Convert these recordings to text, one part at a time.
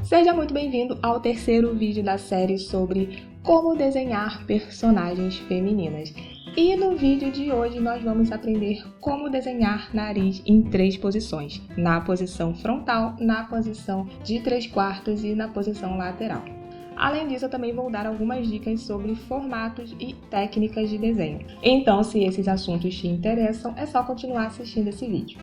Seja muito bem-vindo ao terceiro vídeo da série sobre como desenhar personagens femininas. E no vídeo de hoje nós vamos aprender como desenhar nariz em 3 posições. Na posição frontal, na posição de 3/4 e na posição lateral. Além disso, eu também vou dar algumas dicas sobre formatos e técnicas de desenho. Então, se esses assuntos te interessam, é só continuar assistindo esse vídeo.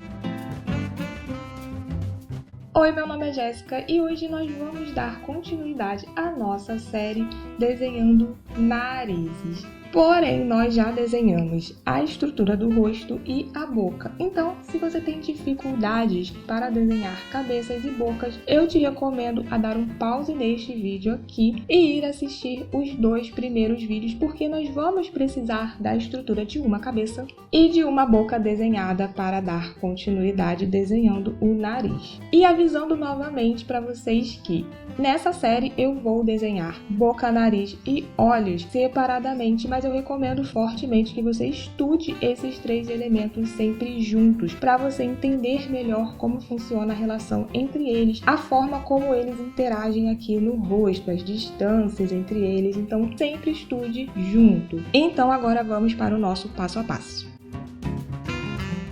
Oi, meu nome é Jéssica e hoje nós vamos dar continuidade à nossa série Desenhando Narizes. Porém, nós já desenhamos a estrutura do rosto e a boca. Então, se você tem dificuldades para desenhar cabeças e bocas, eu te recomendo a dar um pause neste vídeo aqui e ir assistir os 2 primeiros vídeos, porque nós vamos precisar da estrutura de uma cabeça e de uma boca desenhada para dar continuidade desenhando o nariz. E avisando novamente para vocês que nessa série eu vou desenhar boca, nariz e olhos separadamente, mas eu recomendo fortemente que você estude esses 3 elementos sempre juntos, para você entender melhor como funciona a relação entre eles, a forma como eles interagem aqui no rosto, as distâncias entre eles, então sempre estude junto. Então agora vamos para o nosso passo a passo.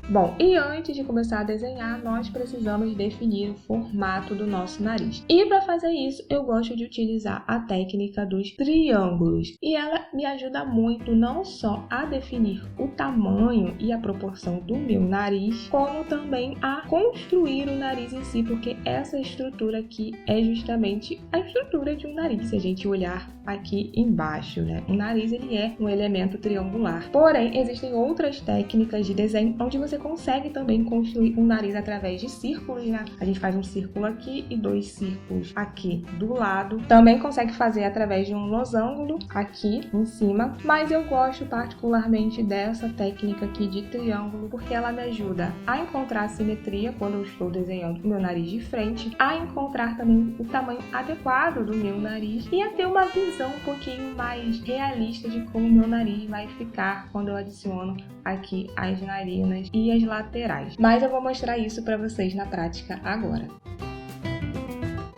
Bom, e antes de começar a desenhar, nós precisamos definir o formato do nosso nariz. E para fazer isso, eu gosto de utilizar a técnica dos triângulos. E ela me ajuda muito não só a definir o tamanho e a proporção do meu nariz, como também a construir o nariz em si, porque essa estrutura aqui é justamente a estrutura de um nariz, se a gente olhar aqui embaixo, né? O nariz, ele é um elemento triangular. Porém, existem outras técnicas de desenho onde você consegue também construir um nariz através de círculos, né? A gente faz um círculo aqui e 2 círculos aqui do lado. Também consegue fazer através de um losango aqui em cima, mas eu gosto particularmente dessa técnica aqui de triângulo, porque ela me ajuda a encontrar a simetria quando eu estou desenhando o meu nariz de frente, a encontrar também o tamanho adequado do meu nariz e a ter uma visão um pouquinho mais realista de como o meu nariz vai ficar quando eu adiciono aqui as narinas e as laterais. Mas eu vou mostrar isso para vocês na prática agora.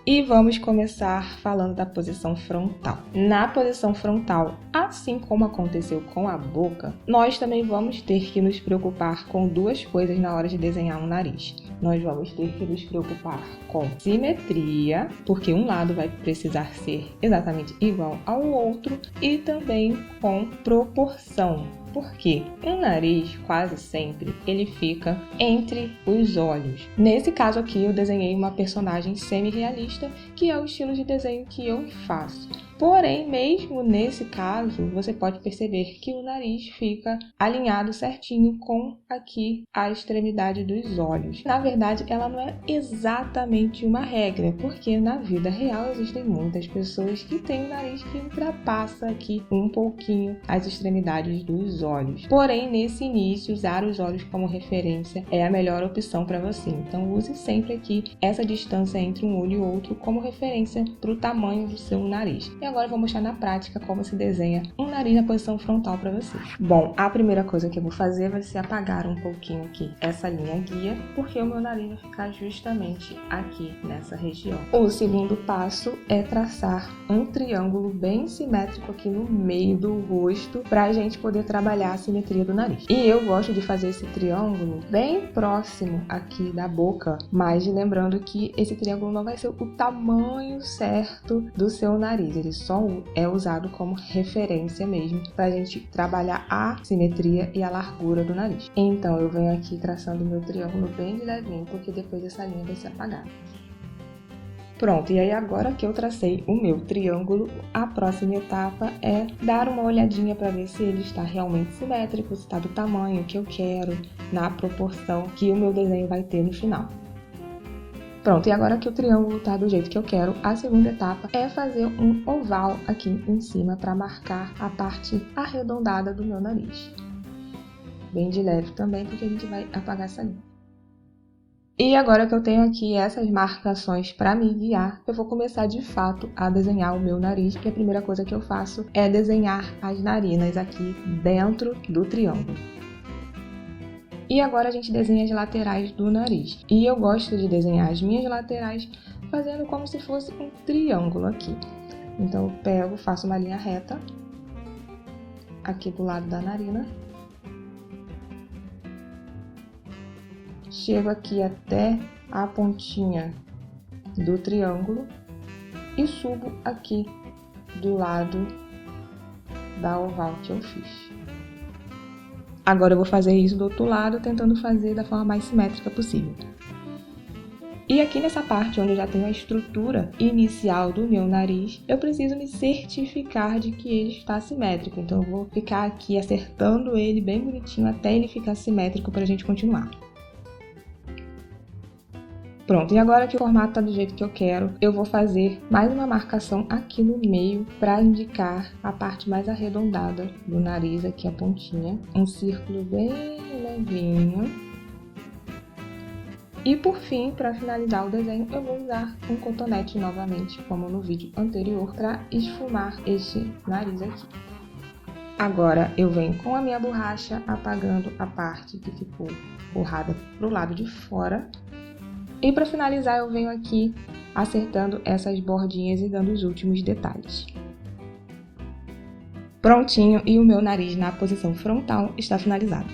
E vamos começar falando da posição frontal. Na posição frontal, assim como aconteceu com a boca, nós também vamos ter que nos preocupar com 2 coisas na hora de desenhar um nariz. Nós vamos ter que nos preocupar com simetria, porque um lado vai precisar ser exatamente igual ao outro, e também com proporção. Porque o nariz, quase sempre, ele fica entre os olhos. Nesse caso aqui, eu desenhei uma personagem semi-realista, que é o estilo de desenho que eu faço. Porém, mesmo nesse caso, você pode perceber que o nariz fica alinhado certinho com aqui a extremidade dos olhos. Na verdade, ela não é exatamente uma regra, porque na vida real existem muitas pessoas que têm um nariz que ultrapassa aqui um pouquinho as extremidades dos olhos. Porém, nesse início, usar os olhos como referência é a melhor opção para você. Então, use sempre aqui essa distância entre um olho e outro como referência para o tamanho do seu nariz. E agora eu vou mostrar na prática como se desenha um nariz na posição frontal para vocês. Bom, a primeira coisa que eu vou fazer vai ser apagar um pouquinho aqui essa linha guia, porque o meu nariz vai ficar justamente aqui nessa região. O segundo passo é traçar um triângulo bem simétrico aqui no meio do rosto para a gente poder trabalhar a simetria do nariz. E eu gosto de fazer esse triângulo bem próximo aqui da boca, mas lembrando que esse triângulo não vai ser o tamanho certo do seu nariz, ele só é usado como referência mesmo para a gente trabalhar a simetria e a largura do nariz. Então eu venho aqui traçando meu triângulo bem de levinho, porque depois essa linha vai ser apagada. Pronto, e aí agora que eu tracei o meu triângulo, a próxima etapa é dar uma olhadinha para ver se ele está realmente simétrico, se está do tamanho que eu quero, na proporção que o meu desenho vai ter no final. Pronto, e agora que o triângulo está do jeito que eu quero, a segunda etapa é fazer um oval aqui em cima para marcar a parte arredondada do meu nariz. Bem de leve também, porque a gente vai apagar essa linha. E agora que eu tenho aqui essas marcações para me guiar, eu vou começar de fato a desenhar o meu nariz, e a primeira coisa que eu faço é desenhar as narinas aqui dentro do triângulo. E agora a gente desenha as laterais do nariz. E eu gosto de desenhar as minhas laterais fazendo como se fosse um triângulo aqui. Então, eu pego, faço uma linha reta aqui do lado da narina. Chego aqui até a pontinha do triângulo e subo aqui do lado da oval que eu fiz. Agora eu vou fazer isso do outro lado, tentando fazer da forma mais simétrica possível. E aqui nessa parte onde eu já tenho a estrutura inicial do meu nariz, eu preciso me certificar de que ele está simétrico. Então eu vou ficar aqui acertando ele bem bonitinho até ele ficar simétrico para a gente continuar. Pronto, e agora que o formato está do jeito que eu quero, eu vou fazer mais uma marcação aqui no meio para indicar a parte mais arredondada do nariz, aqui a pontinha. Um círculo bem levinho. E por fim, para finalizar o desenho, eu vou usar um cotonete novamente, como no vídeo anterior, para esfumar este nariz aqui. Agora eu venho com a minha borracha apagando a parte que ficou borrada para o lado de fora. E para finalizar, eu venho aqui acertando essas bordinhas e dando os últimos detalhes. Prontinho, e o meu nariz na posição frontal está finalizado.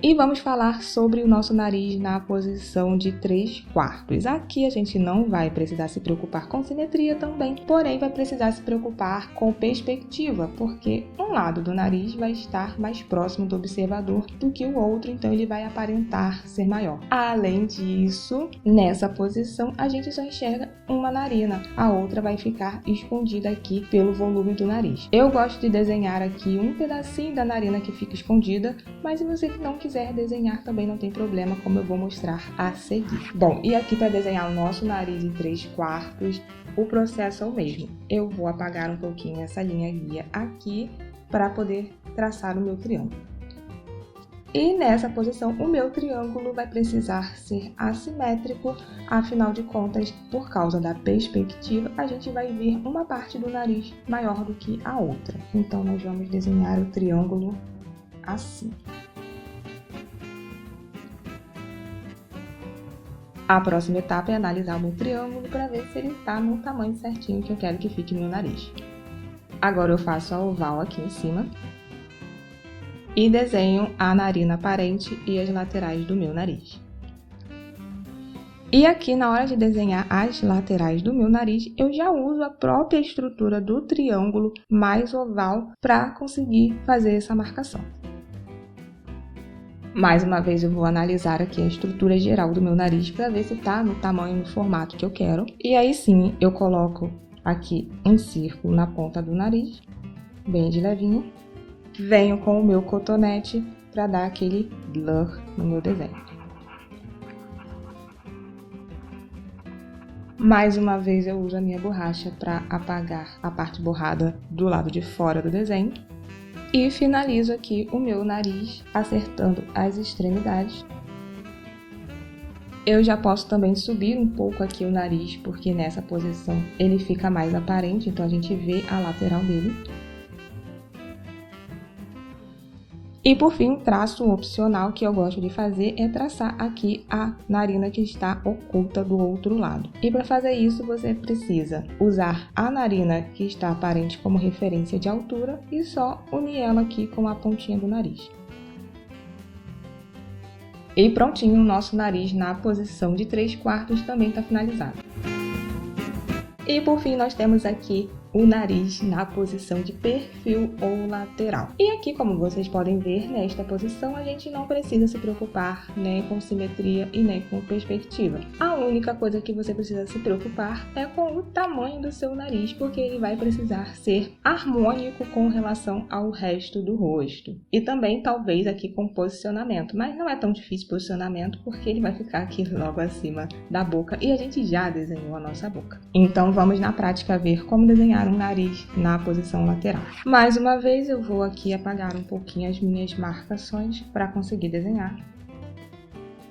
E vamos falar sobre o nosso nariz na posição de 3/4. Aqui a gente não vai precisar se preocupar com simetria também, porém vai precisar se preocupar com perspectiva, porque um lado do nariz vai estar mais próximo do observador do que o outro, então ele vai aparentar ser maior. Além disso, nessa posição a gente só enxerga uma narina, a outra vai ficar escondida aqui pelo volume do nariz. Eu gosto de desenhar aqui um pedacinho da narina que fica escondida, mas se você não quiser desenhar também não tem problema, como eu vou mostrar a seguir. Bom, e aqui para desenhar o nosso nariz em 3/4, o processo é o mesmo. Eu vou apagar um pouquinho essa linha guia aqui para poder traçar o meu triângulo. E nessa posição, o meu triângulo vai precisar ser assimétrico, afinal de contas, por causa da perspectiva, a gente vai ver uma parte do nariz maior do que a outra. Então, nós vamos desenhar o triângulo assim. A próxima etapa é analisar o meu triângulo para ver se ele está no tamanho certinho que eu quero que fique no meu nariz. Agora eu faço a oval aqui em cima e desenho a narina aparente e as laterais do meu nariz. E aqui, na hora de desenhar as laterais do meu nariz, eu já uso a própria estrutura do triângulo mais oval para conseguir fazer essa marcação. Mais uma vez eu vou analisar aqui a estrutura geral do meu nariz para ver se está no tamanho e no formato que eu quero. E aí sim, eu coloco aqui um círculo na ponta do nariz, bem de levinho. Venho com o meu cotonete para dar aquele blur no meu desenho. Mais uma vez eu uso a minha borracha para apagar a parte borrada do lado de fora do desenho. E finalizo aqui o meu nariz acertando as extremidades. Eu já posso também subir um pouco aqui o nariz, porque nessa posição ele fica mais aparente, então a gente vê a lateral dele. E por fim, um traço opcional que eu gosto de fazer é traçar aqui a narina que está oculta do outro lado. E para fazer isso, você precisa usar a narina que está aparente como referência de altura e só unir ela aqui com a pontinha do nariz. E prontinho, o nosso nariz na posição de 3/4 também está finalizado. E por fim, nós temos aqui o nariz na posição de perfil ou lateral. E aqui, como vocês podem ver, nesta posição a gente não precisa se preocupar nem com simetria e nem com perspectiva. A única coisa que você precisa se preocupar é com o tamanho do seu nariz, porque ele vai precisar ser harmônico com relação ao resto do rosto. E também, talvez, aqui com posicionamento, mas não é tão difícil posicionamento, porque ele vai ficar aqui logo acima da boca e a gente já desenhou a nossa boca. Então, vamos na prática ver como desenhar um nariz na posição lateral. Mais uma vez eu vou aqui apagar um pouquinho as minhas marcações para conseguir desenhar.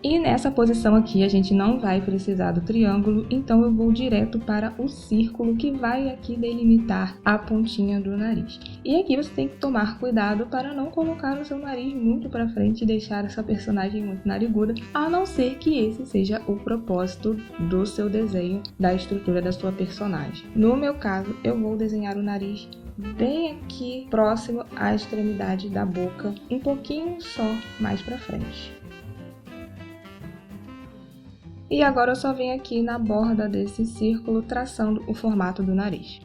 E nessa posição aqui a gente não vai precisar do triângulo, então eu vou direto para o círculo que vai aqui delimitar a pontinha do nariz. E aqui você tem que tomar cuidado para não colocar o seu nariz muito para frente e deixar essa personagem muito nariguda, a não ser que esse seja o propósito do seu desenho, da estrutura da sua personagem. No meu caso, eu vou desenhar o nariz bem aqui, próximo à extremidade da boca, um pouquinho só mais para frente. E agora eu só venho aqui na borda desse círculo traçando o formato do nariz.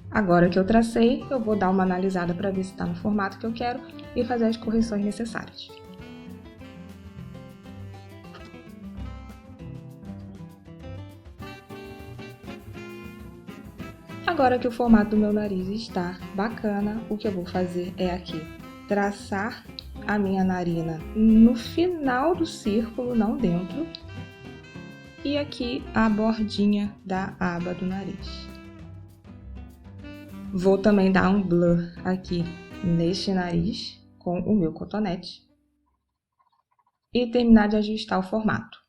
Agora que eu tracei, eu vou dar uma analisada para ver se está no formato que eu quero e fazer as correções necessárias. Agora que o formato do meu nariz está bacana, o que eu vou fazer é aqui traçar a minha narina no final do círculo, não dentro, e aqui a bordinha da aba do nariz. Vou também dar um blur aqui neste nariz com o meu cotonete e terminar de ajustar o formato.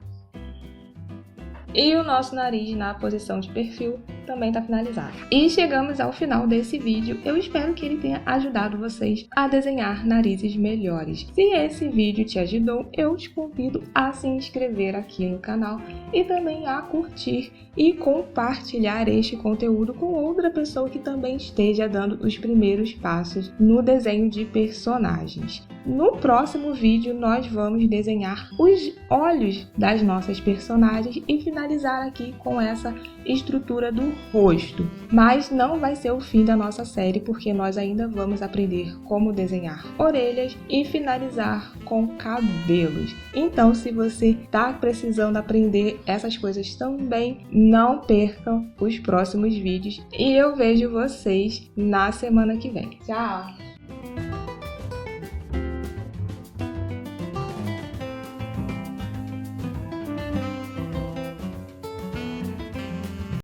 E o nosso nariz na posição de perfil também está finalizado. E chegamos ao final desse vídeo. Eu espero que ele tenha ajudado vocês a desenhar narizes melhores. Se esse vídeo te ajudou, eu te convido a se inscrever aqui no canal e também a curtir e compartilhar este conteúdo com outra pessoa que também esteja dando os primeiros passos no desenho de personagens. No próximo vídeo, nós vamos desenhar os olhos das nossas personagens e finalizar aqui com essa estrutura do rosto. Mas não vai ser o fim da nossa série, porque nós ainda vamos aprender como desenhar orelhas e finalizar com cabelos. Então, se você está precisando aprender essas coisas também, não percam os próximos vídeos e eu vejo vocês na semana que vem. Tchau!